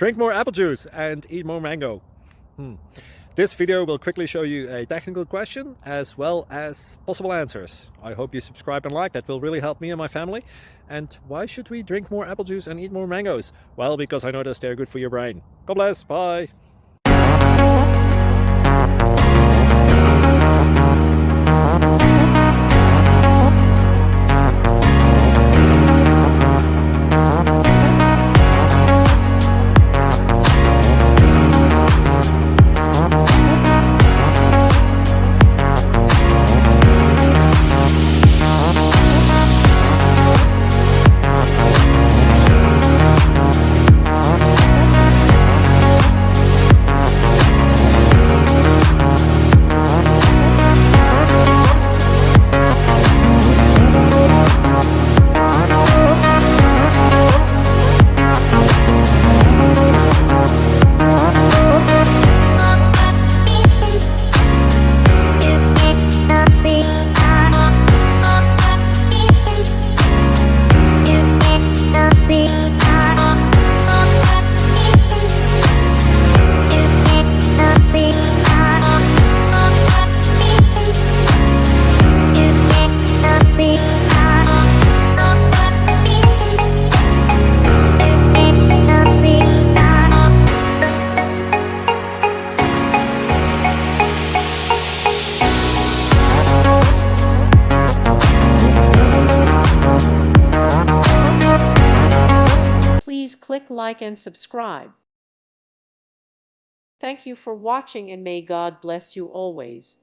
Drink more apple juice and eat more mango. This video will quickly show you a technical question as well as possible answers. I hope you subscribe and like, that will really help me and my family. And why should we drink more apple juice and eat more mangoes? Well, because I noticed they're good for your brain. God bless, bye. Please click like and subscribe. Thank you for watching and may God bless you always.